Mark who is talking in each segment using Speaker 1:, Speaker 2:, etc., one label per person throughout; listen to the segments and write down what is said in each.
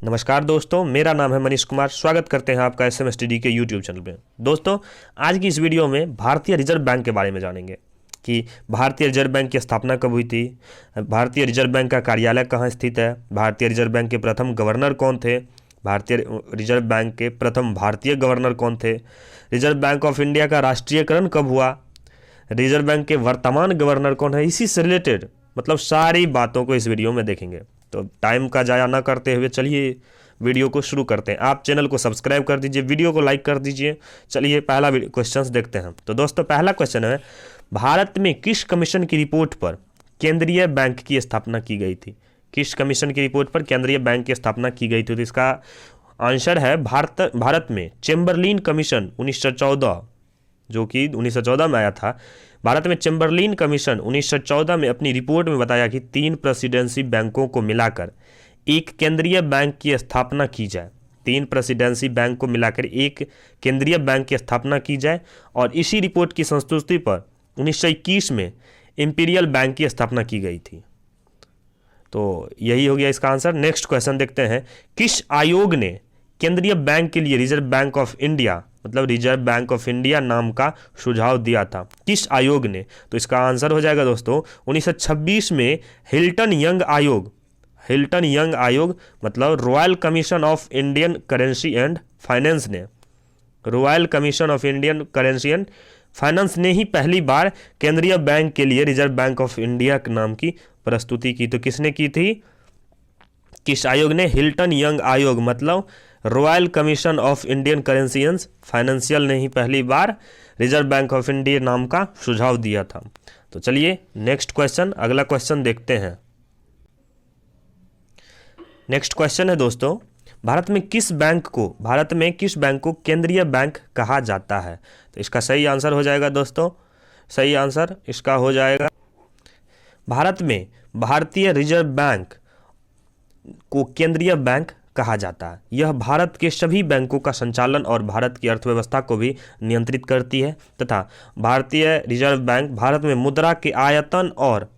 Speaker 1: नमस्कार दोस्तों, मेरा नाम है मनीष कुमार। स्वागत करते हैं आपका एसएम स्टडी के यूट्यूब चैनल पे। दोस्तों, आज की इस वीडियो में भारतीय रिजर्व बैंक के बारे में जानेंगे कि भारतीय रिजर्व बैंक की स्थापना कब हुई थी, भारतीय रिजर्व बैंक का कार्यालय कहाँ स्थित है, भारतीय रिजर्व बैंक के प्रथम गवर्नर कौन थे, भारतीय रिजर्व बैंक के प्रथम भारतीय गवर्नर कौन थे, रिजर्व बैंक ऑफ इंडिया का राष्ट्रीयकरण कब हुआ, रिजर्व बैंक के वर्तमान गवर्नर कौन है, इसी से रिलेटेड मतलब सारी बातों को इस वीडियो में देखेंगे। तो टाइम का ज़ाया ना करते हुए चलिए वीडियो को शुरू करते हैं। आप चैनल को सब्सक्राइब कर दीजिए, वीडियो को लाइक कर दीजिए। चलिए पहला क्वेश्चन देखते हैं। तो दोस्तों, पहला क्वेश्चन है, भारत में किस कमीशन की रिपोर्ट पर केंद्रीय बैंक की स्थापना की गई थी? किस कमीशन की रिपोर्ट पर केंद्रीय बैंक की स्थापना की गई थी? तो इसका आंसर है भारत में चेम्बरलिन कमीशन 1914, जो कि 1914 में आया था। भारत में चेम्बरलिन कमीशन 1914 में अपनी रिपोर्ट में बताया कि 3 प्रेसिडेंसी बैंकों को मिलाकर एक केंद्रीय बैंक की स्थापना की जाए। 3 प्रेसिडेंसी बैंक को मिलाकर एक केंद्रीय बैंक की स्थापना की जाए और इसी रिपोर्ट की संस्तुति पर 1921 में इंपीरियल बैंक की स्थापना की गई थी। तो यही हो गया इसका आंसर। नेक्स्ट क्वेश्चन देखते हैं, किस आयोग ने केंद्रीय बैंक के लिए रिजर्व बैंक ऑफ इंडिया मतलब रिजर्व बैंक ऑफ इंडिया नाम का सुझाव दिया था? किस आयोग ने? तो इसका आंसर हो जाएगा दोस्तों 1926 में हिल्टन यंग आयोग मतलब royal commission of Indian currency and finance ने, royal commission of Indian currency and finance ने ही पहली बार केंद्रीय बैंक के लिए रिजर्व बैंक ऑफ इंडिया नाम की प्रस्तुति की। तो किसने की थी? किस आयोग ने? हिल्टन यंग आयोग मतलब royal commission of Indian currency and financial ने ही पहली बार रिजर्व बैंक ऑफ इंडिया नाम का सुझाव दिया था। तो चलिए नेक्स्ट क्वेश्चन, अगला क्वेश्चन देखते हैं। नेक्स्ट क्वेश्चन है दोस्तों, भारत में किस बैंक को केंद्रीय बैंक कहा जाता है? तो इसका सही आंसर हो जाएगा दोस्तों, सही आंसर इसका हो जाएगा, भारत में भारतीय रिजर्व बैंक को केंद्रीय बैंक कहा जाता है। यह भारत के सभी बैंकों का संचालन और भारत की अर्थव्यवस्था को भी नियंत्रित करती है तथा भारतीय रिजर्व बैंक भारत में मुद्रा के आयतन और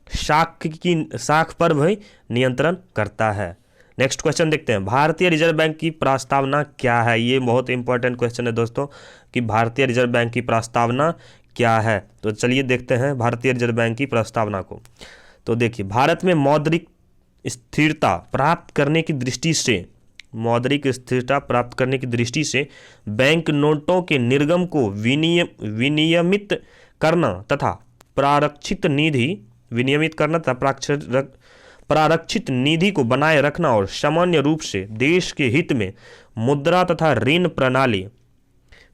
Speaker 1: साख पर भी नियंत्रण करता है। नेक्स्ट क्वेश्चन देखते हैं, भारतीय रिजर्व बैंक की प्रस्तावना क्या है? ये बहुत इंपॉर्टेंट क्वेश्चन है दोस्तों कि भारतीय रिजर्व बैंक की प्रस्तावना क्या है। तो चलिए देखते हैं भारतीय रिजर्व बैंक की प्रस्तावना को। तो देखिए, भारत में मौद्रिक स्थिरता प्राप्त करने की दृष्टि से बैंक नोटों के निर्गम को विनियमित करना तथा प्रारक्षित निधि को बनाए रखना और सामान्य रूप से देश के हित में मुद्रा तथा ऋण प्रणाली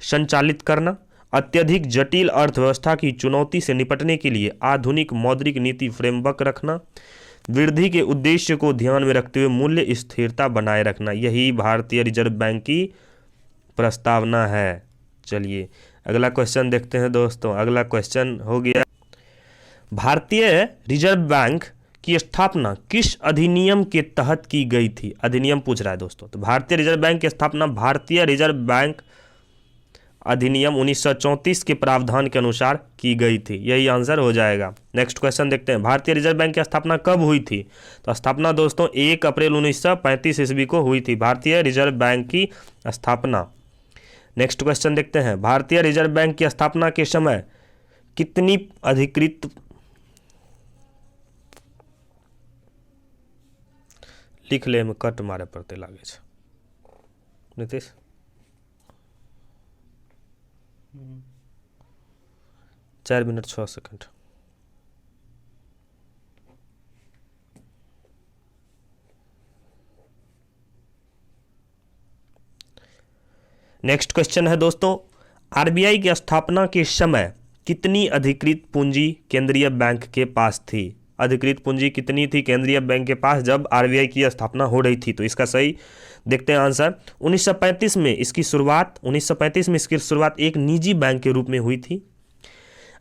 Speaker 1: संचालित करना, अत्यधिक जटिल अर्थव्यवस्था की चुनौती से निपटने के लिए आधुनिक मौद्रिक नीति फ्रेमवर्क रखना, वृद्धि के उद्देश्य को ध्यान में रखते हुए मूल्य स्थिरता बनाए रखना, यही भारतीय रिजर्व बैंक की प्रस्तावना है। चलिए अगला क्वेश्चन देखते हैं दोस्तों। अगला क्वेश्चन हो गया, भारतीय रिजर्व बैंक की स्थापना किस अधिनियम के तहत की गई थी? अधिनियम पूछ रहा है दोस्तों। तो भारतीय रिजर्व बैंक की स्थापना भारतीय रिजर्व बैंक अधिनियम 1934 के प्रावधान के अनुसार की गई थी, यही आंसर हो जाएगा। नेक्स्ट क्वेश्चन देखते हैं, भारतीय रिजर्व बैंक की स्थापना कब हुई थी? तो स्थापना दोस्तों 1 अप्रैल 1935 ईस्वी को हुई थी भारतीय रिजर्व बैंक की स्थापना। नेक्स्ट क्वेश्चन देखते हैं, भारतीय रिजर्व बैंक की स्थापना के समय कितनी अधिकृत लिख ले में कट मारे पड़ते लागे छे नीतीश। चार मिनट 6 सेकंड। नेक्स्ट क्वेश्चन है दोस्तों, आरबीआई की स्थापना के समय कितनी अधिकृत पूंजी केंद्रीय बैंक के पास थी? अधिकृत पूंजी कितनी थी केंद्रीय बैंक के पास जब आरबीआई की स्थापना हो रही थी? तो इसका सही देखते हैं आंसर, 1935 में इसकी शुरुआत एक निजी बैंक के रूप में हुई थी।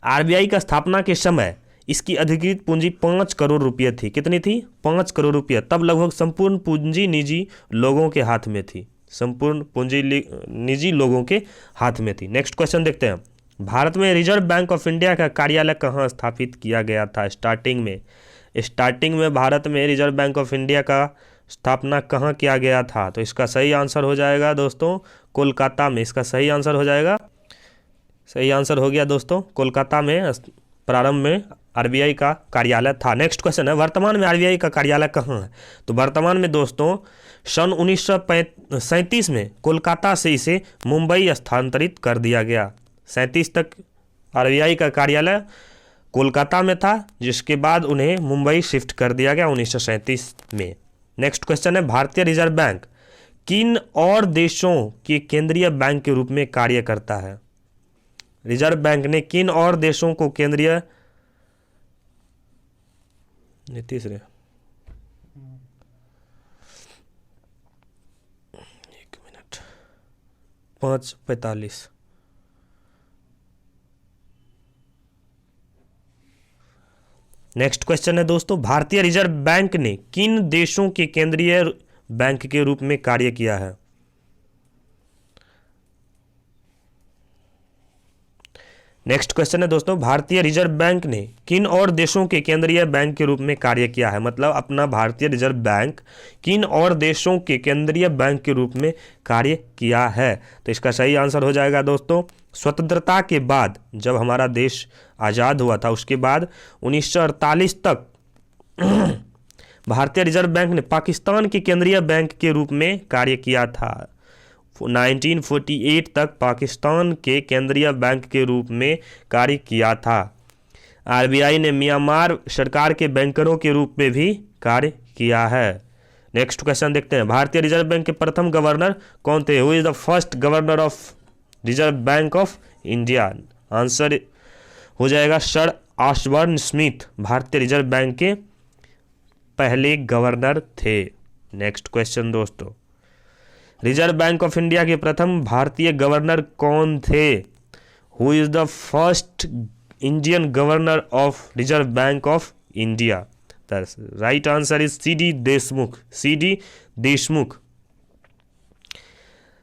Speaker 1: आरबीआई का स्थापना के समय इसकी अधिकृत पूंजी 5 करोड़ रुपये थी। कितनी थी? 5 करोड़ रुपये। तब लगभग संपूर्ण पूंजी निजी लोगों के हाथ में थी, संपूर्ण पूंजी निजी लोगों के हाथ में थी। नेक्स्ट क्वेश्चन देखते हैं, भारत में रिजर्व बैंक ऑफ इंडिया का कार्यालय कहाँ स्थापित किया गया था? स्टार्टिंग में भारत में रिजर्व बैंक ऑफ इंडिया का स्थापना कहाँ किया गया था? तो इसका सही आंसर हो जाएगा दोस्तों कोलकाता में। इसका सही आंसर हो जाएगा, सही आंसर हो गया दोस्तों कोलकाता में प्रारंभ में आरबीआई का कार्यालय था। नेक्स्ट क्वेश्चन है, वर्तमान में आरबीआई का कार्यालय कहाँ है? तो वर्तमान में दोस्तों सन 1937 में कोलकाता से इसे मुंबई स्थानांतरित कर दिया गया। 37 तक आरबीआई का कार्यालय कोलकाता में था, जिसके बाद उन्हें मुंबई शिफ्ट कर दिया गया 1937 में। नेक्स्ट क्वेश्चन है, भारतीय रिजर्व बैंक किन और देशों के केंद्रीय बैंक के रूप में कार्य करता है? रिजर्व बैंक ने किन और देशों को केंद्रीय, तीसरे 1 मिनट 5:45। नेक्स्ट क्वेश्चन है दोस्तों, भारतीय रिजर्व बैंक ने किन देशों के केंद्रीय बैंक के रूप में कार्य किया है? नेक्स्ट क्वेश्चन है दोस्तों, भारतीय रिजर्व बैंक ने किन और देशों के केंद्रीय बैंक के रूप में कार्य किया है? मतलब अपना भारतीय रिजर्व बैंक किन और देशों के केंद्रीय बैंक के रूप में कार्य किया है? तो इसका सही आंसर हो जाएगा दोस्तों स्वतंत्रता के बाद, जब हमारा देश आज़ाद हुआ था उसके बाद 1948 तक भारतीय रिजर्व बैंक ने पाकिस्तान के केंद्रीय बैंक के रूप में कार्य किया था। 1948 तक पाकिस्तान के केंद्रीय बैंक के रूप में कार्य किया था। आरबीआई ने म्यांमार सरकार के बैंकरों के रूप में भी कार्य किया है। नेक्स्ट क्वेश्चन देखते हैं, भारतीय रिजर्व बैंक के प्रथम गवर्नर कौन थे? Who is the first governor of reserve bank of India? Answer हो जाएगा सर ऑसबर्न स्मिथ भारतीय रिजर्व बैंक के पहले गवर्नर थे। नेक्स्ट क्वेश्चन दोस्तों, रिजर्व बैंक ऑफ इंडिया के प्रथम भारतीय गवर्नर कौन थे? Who is the first Indian governor of reserve bank of India? Right answer is CD Deshmukh. CD Deshmukh.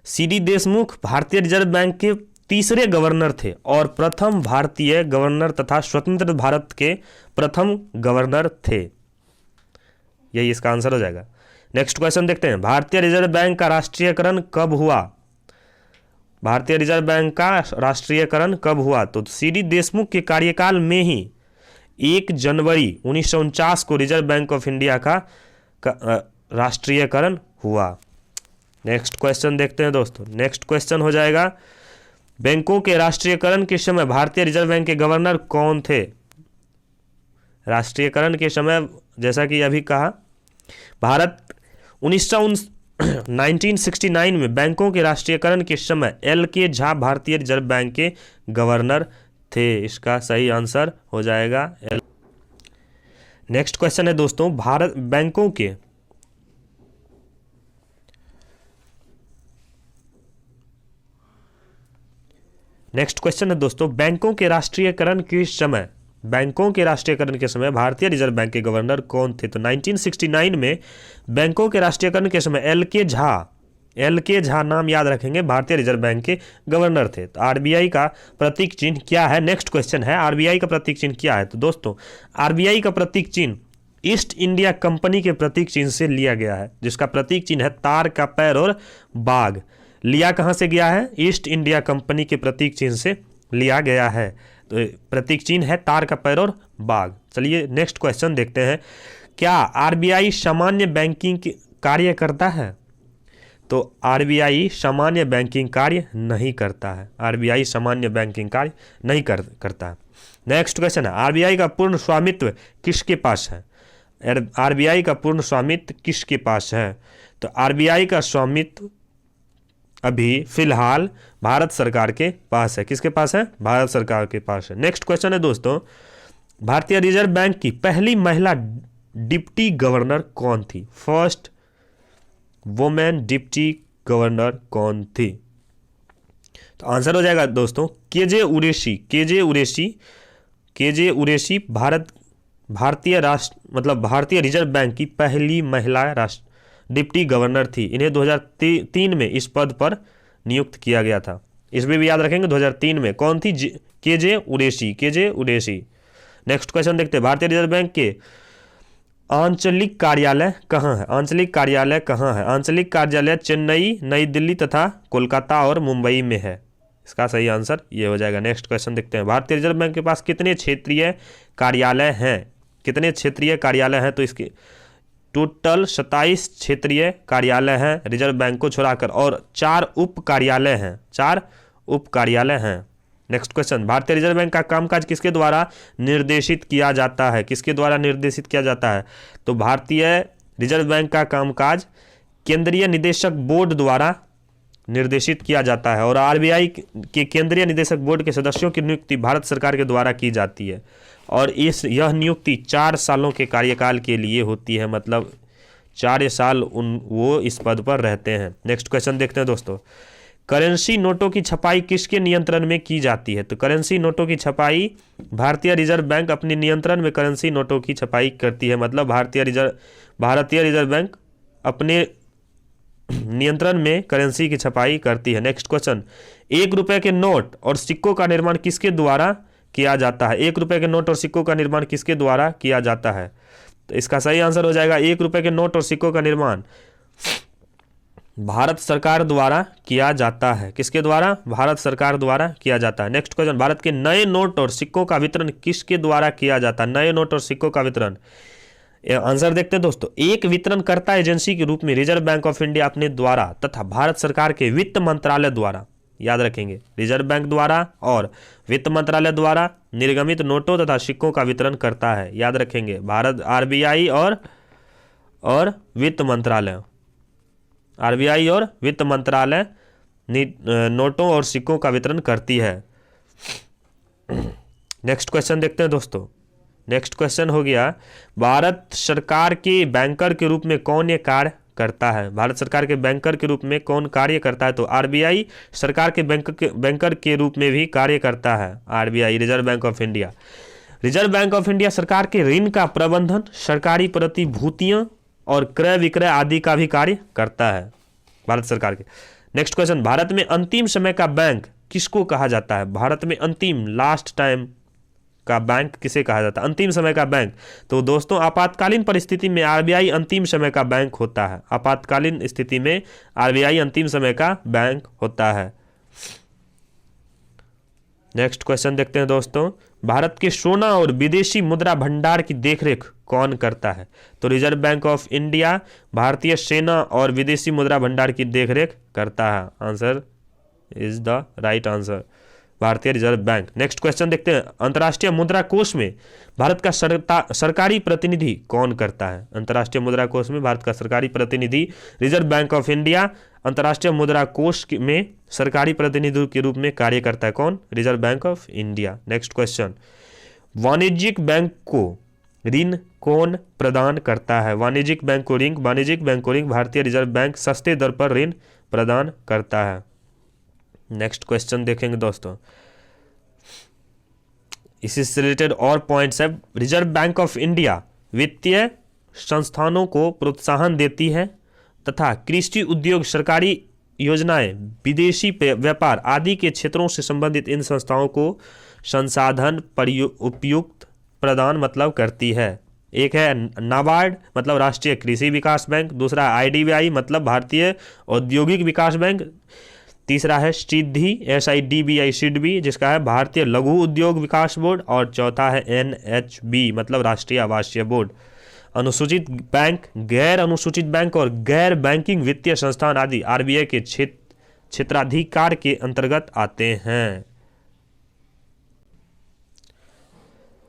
Speaker 1: CD Deshmukh भारतीय रिजर्व बैंक के तीसरे गवर्नर थे और प्रथम भारतीय गवर्नर तथा स्वतंत्र भारत के प्रथम गवर्नर थे। यही इसका आंसर हो जाएगा। नेक्स्ट क्वेश्चन देखते हैं, भारतीय रिजर्व बैंक का राष्ट्रीयकरण कब हुआ? भारतीय रिजर्व बैंक का राष्ट्रीयकरण कब हुआ? तो सीडी देशमुख के कार्यकाल में ही 1 जनवरी 1949 को रिजर्व बैंक ऑफ इंडिया का राष्ट्रीयकरण हुआ। नेक्स्ट क्वेश्चन देखते हैं दोस्तों। नेक्स्ट क्वेश्चन हो जाएगा, बैंकों के राष्ट्रीयकरण के समय भारतीय रिजर्व बैंक के गवर्नर कौन थे? राष्ट्रीयकरण के समय जैसा कि अभी कहा, भारत 1969 में बैंकों के राष्ट्रीयकरण के समय LK झा भारतीय रिजर्व बैंक के गवर्नर थे। इसका सही आंसर हो जाएगा L। नेक्स्ट क्वेश्चन है दोस्तों, भारत बैंकों के नेक्स्ट क्वेश्चन है दोस्तों, बैंकों के राष्ट्रीयकरण के समय भारतीय रिजर्व बैंक के गवर्नर कौन थे? तो 1969 में बैंकों के राष्ट्रीयकरण के समय LK झा नाम याद रखेंगे, भारतीय रिजर्व बैंक के गवर्नर थे। तो आरबीआई का प्रतीक चिन्ह क्या है? नेक्स्ट क्वेश्चन है, आरबीआई का प्रतीक चिन्ह क्या है? तो दोस्तों आरबीआई का प्रतीक चिन्ह ईस्ट इंडिया कंपनी के प्रतीक चिन्ह से लिया गया है, जिसका प्रतीक चिन्ह है तार का पैर और बाघ। लिया कहाँ से गया है? ईस्ट इंडिया कंपनी के प्रतीक चिन्ह से लिया गया है। तो प्रतीक चिन्ह है तार का पैर और बाघ। चलिए नेक्स्ट क्वेश्चन देखते हैं, क्या आरबीआई सामान्य बैंकिंग कार्य करता है? तो आरबीआई सामान्य बैंकिंग कार्य नहीं करता है। आरबीआई सामान्य बैंकिंग कार्य नहीं करता है। नेक्स्ट क्वेश्चन है, आरबीआई का पूर्ण स्वामित्व किसके पास है? आरबीआई का पूर्ण स्वामित्व किसके पास है? तो आरबीआई का स्वामित्व अभी फिलहाल भारत सरकार के पास है। किसके पास है? भारत सरकार के पास है। नेक्स्ट क्वेश्चन है दोस्तों, भारतीय रिजर्व बैंक की पहली महिला डिप्टी गवर्नर कौन थी? फर्स्ट वुमेन डिप्टी गवर्नर कौन थी? तो आंसर हो जाएगा दोस्तों केजे उरेशी भारतीय रिजर्व बैंक की पहली महिला डिप्टी गवर्नर थी। इन्हें 2003 में इस पद पर नियुक्त किया गया था। इसमें भी याद रखेंगे 2003 में कौन थी? केजे उरेशी। नेक्स्ट क्वेश्चन देखते हैं, भारतीय रिजर्व बैंक के आंचलिक कार्यालय कहाँ है? आंचलिक कार्यालय कहाँ है? आंचलिक कार्यालय चेन्नई, नई दिल्ली तथा कोलकाता और मुंबई में है। इसका सही आंसर ये हो जाएगा। नेक्स्ट क्वेश्चन देखते हैं। भारतीय रिजर्व बैंक के पास कितने क्षेत्रीय कार्यालय हैं? कितने क्षेत्रीय कार्यालय हैं? तो इसके टोटल 27 क्षेत्रीय कार्यालय हैं रिजर्व बैंक को छोड़ाकर, और 4 उप कार्यालय हैं। 4 उप कार्यालय हैं। नेक्स्ट क्वेश्चन, भारतीय रिजर्व बैंक का कामकाज किसके द्वारा निर्देशित किया जाता है? किसके द्वारा निर्देशित किया जाता है? तो भारतीय रिजर्व बैंक का कामकाज केंद्रीय निदेशक बोर्ड द्वारा निर्देशित किया जाता है, और आरबीआई के केंद्रीय निदेशक बोर्ड के सदस्यों की नियुक्ति भारत सरकार के द्वारा की जाती है, और यह नियुक्ति 4 सालों के कार्यकाल के लिए होती है, मतलब 4 साल वो इस पद पर रहते हैं। नेक्स्ट क्वेश्चन देखते हैं दोस्तों। करेंसी नोटों की छपाई किसके नियंत्रण में की जाती है? तो करेंसी नोटों की छपाई भारतीय रिजर्व बैंक अपने नियंत्रण में करेंसी नोटों की छपाई करती है, मतलब भारतीय रिजर्व बैंक अपने नियंत्रण में करेंसी की छपाई करती है। नेक्स्ट क्वेश्चन, 1 रुपए के नोट और सिक्कों का निर्माण किसके द्वारा किया जाता है? 1 रुपए के नोट और सिक्कों का निर्माण किसके द्वारा किया जाता है? तो इसका सही आंसर हो जाएगा 1 रुपए के नोट और सिक्कों का निर्माण भारत सरकार द्वारा किया जाता है। किसके द्वारा? भारत सरकार द्वारा किया जाता है। नेक्स्ट क्वेश्चन, भारत के नए नोट और सिक्कों का वितरण किसके द्वारा किया जाता है? नए नोट और सिक्कों का वितरण, आंसर देखते हैं दोस्तों। एक वितरणकर्ता एजेंसी के रूप में रिजर्व बैंक ऑफ इंडिया अपने द्वारा तथा भारत सरकार के वित्त मंत्रालय द्वारा, याद रखेंगे, रिजर्व बैंक द्वारा और वित्त मंत्रालय द्वारा निर्गमित नोटों तथा सिक्कों का वितरण करता है। याद रखेंगे, भारत आरबीआई और वित्त मंत्रालय, आरबीआई और वित्त मंत्रालय नोटों और सिक्कों का वितरण करती है। नेक्स्ट क्वेश्चन देखते हैं दोस्तों। नेक्स्ट क्वेश्चन हो गया, भारत सरकार के बैंकर के रूप में कौन ये कार्य करता है? भारत सरकार के बैंकर के रूप में कौन कार्य करता है? तो आरबीआई सरकार के बैंकर के रूप में भी कार्य करता है। RBI, reserve bank of India. Reserve bank of India सरकार के ऋण का प्रबंधन, सरकारी प्रतिभूतियां और क्रय विक्रय आदि का भी कार्य करता है भारत सरकार के। नेक्स्ट क्वेश्चन, भारत में अंतिम समय का बैंक किसको कहा जाता है? भारत में अंतिम, लास्ट टाइम का बैंक किसे कहा जाता है? अंतिम समय का बैंक। तो दोस्तों, आपातकालीन परिस्थिति में आरबीआई अंतिम समय का बैंक होता है। आपातकालीन स्थिति में आरबीआई अंतिम समय का बैंक होता है। नेक्स्ट क्वेश्चन देखते हैं दोस्तों। भारत के सोना और विदेशी मुद्रा भंडार की देखरेख कौन करता है? तो रिजर्व बैंक ऑफ इंडिया भारतीय सेना और विदेशी मुद्रा भंडार की देखरेख करता है। Answer is the right answer, भारतीय रिजर्व बैंक। नेक्स्ट क्वेश्चन देखते हैं। अंतर्राष्ट्रीय मुद्रा कोष में भारत का सरकारी प्रतिनिधि कौन करता है? अंतर्राष्ट्रीय मुद्रा कोष में भारत का सरकारी प्रतिनिधि रिजर्व बैंक ऑफ इंडिया अंतर्राष्ट्रीय मुद्रा कोष में सरकारी प्रतिनिधि के रूप में कार्य करता है। कौन? Reserve bank of India. Next question, वाणिज्यिक बैंक को ऋण कौन प्रदान करता है? वाणिज्यिक बैंक को ऋण भारतीय रिजर्व बैंक सस्ते दर पर ऋण प्रदान करता है। नेक्स्ट क्वेश्चन देखेंगे दोस्तों, इसी से रिलेटेड और पॉइंट्स है। रिजर्व बैंक ऑफ इंडिया वित्तीय संस्थानों को प्रोत्साहन देती है तथा कृषि उद्योग, सरकारी योजनाएं, विदेशी व्यापार आदि के क्षेत्रों से संबंधित इन संस्थाओं को संसाधन उपयुक्त प्रदान मतलब करती है। एक है नाबार्ड मतलब राष्ट्रीय कृषि विकास बैंक, दूसरा आईडीबीआई मतलब भारतीय औद्योगिक विकास बैंक, तीसरा है सिद्धि SIDBI सिडबी जिसका है भारतीय लघु उद्योग विकास बोर्ड, और चौथा है NHB मतलब राष्ट्रीय आवासीय बोर्ड। अनुसूचित बैंक, गैर अनुसूचित बैंक और गैर बैंकिंग वित्तीय संस्थान आदि आरबीआई के क्षेत्राधिकार के अंतर्गत आते हैं।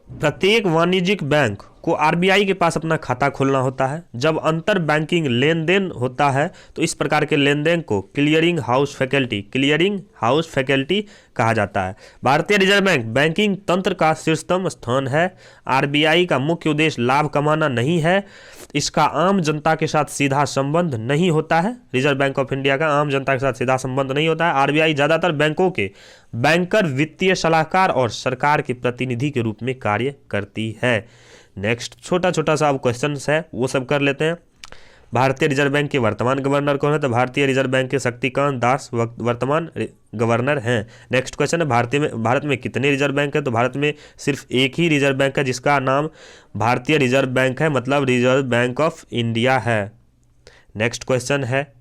Speaker 1: प्रत्येक वाणिज्यिक बैंक को आरबीआई के पास अपना खाता खोलना होता है। जब अंतर बैंकिंग लेन देन होता है तो इस प्रकार के लेन देन को क्लियरिंग हाउस फैकल्टी कहा जाता है। भारतीय रिजर्व बैंक बैंकिंग तंत्र का शीर्षतम स्थान है। आरबीआई का मुख्य उद्देश्य लाभ कमाना नहीं है। इसका आम जनता के साथ सीधा संबंध नहीं होता है। रिजर्व बैंक ऑफ इंडिया का आम जनता के साथ सीधा संबंध नहीं होता है। आरबीआई ज्यादातर बैंकों के बैंकर, वित्तीय सलाहकार और सरकार के प्रतिनिधि के रूप में कार्य करती है। नेक्स्ट छोटा छोटा सा अब क्वेश्चन है वो सब कर लेते हैं। भारतीय रिजर्व बैंक के वर्तमान गवर्नर कौन है? तो भारतीय रिजर्व बैंक के शक्तिकांत दास वर्तमान गवर्नर हैं। नेक्स्ट क्वेश्चन है, भारत में कितने रिजर्व बैंक है? तो भारत में सिर्फ एक ही रिजर्व बैंक है जिसका नाम भारतीय रिजर्व बैंक है, मतलब रिजर्व बैंक ऑफ इंडिया है। नेक्स्ट क्वेश्चन है,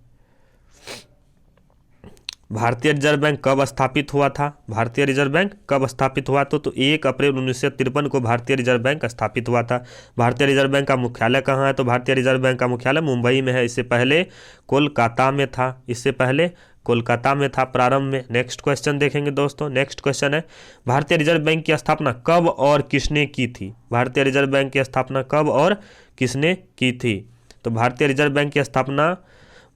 Speaker 1: भारतीय रिजर्व बैंक कब स्थापित हुआ था? भारतीय रिजर्व बैंक कब स्थापित हुआ? तो 1 अप्रैल 1953 को भारतीय रिजर्व बैंक स्थापित हुआ था। भारतीय रिजर्व बैंक का मुख्यालय कहाँ है? तो भारतीय रिजर्व बैंक का मुख्यालय मुंबई में है। इससे पहले कोलकाता में था, इससे पहले कोलकाता में था प्रारंभ में। नेक्स्ट क्वेश्चन देखेंगे दोस्तों। नेक्स्ट क्वेश्चन है, भारतीय रिजर्व बैंक की स्थापना कब और किसने की थी? भारतीय रिजर्व बैंक की स्थापना कब और किसने की थी? तो भारतीय रिजर्व बैंक की स्थापना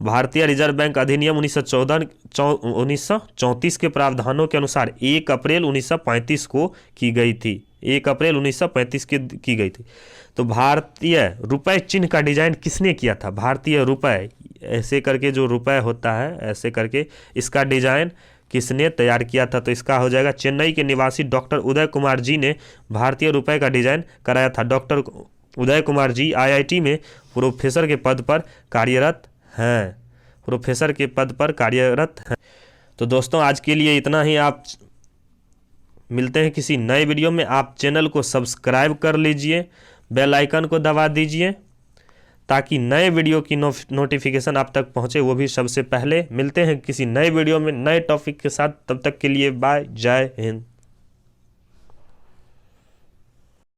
Speaker 1: भारतीय रिजर्व बैंक अधिनियम 1934 के प्रावधानों के अनुसार 1 अप्रैल 1935 को की गई थी। 1 अप्रैल 1935 की गई थी। तो भारतीय रुपए चिन्ह का डिजाइन किसने किया था? भारतीय रुपए ऐसे करके जो रुपए होता है ऐसे करके, इसका डिजाइन किसने तैयार किया था? तो इसका हो जाएगा चेन्नई के निवासी डॉक्टर उदय कुमार जी ने भारतीय रुपए का डिजाइन कराया था। डॉक्टर उदय कुमार जी IIT में प्रोफेसर के पद पर कार्यरत हैं, प्रोफेसर के पद पर कार्यरत हैं। तो दोस्तों आज के लिए इतना ही। आप मिलते हैं किसी नए वीडियो में। आप चैनल को सब्सक्राइब कर लीजिए, बेल आइकन को दबा दीजिए ताकि नए वीडियो की नोटिफिकेशन आप तक पहुंचे, वो भी सबसे पहले। मिलते हैं किसी नए वीडियो में नए टॉपिक के साथ। तब तक के लिए बाय, जय हिंद।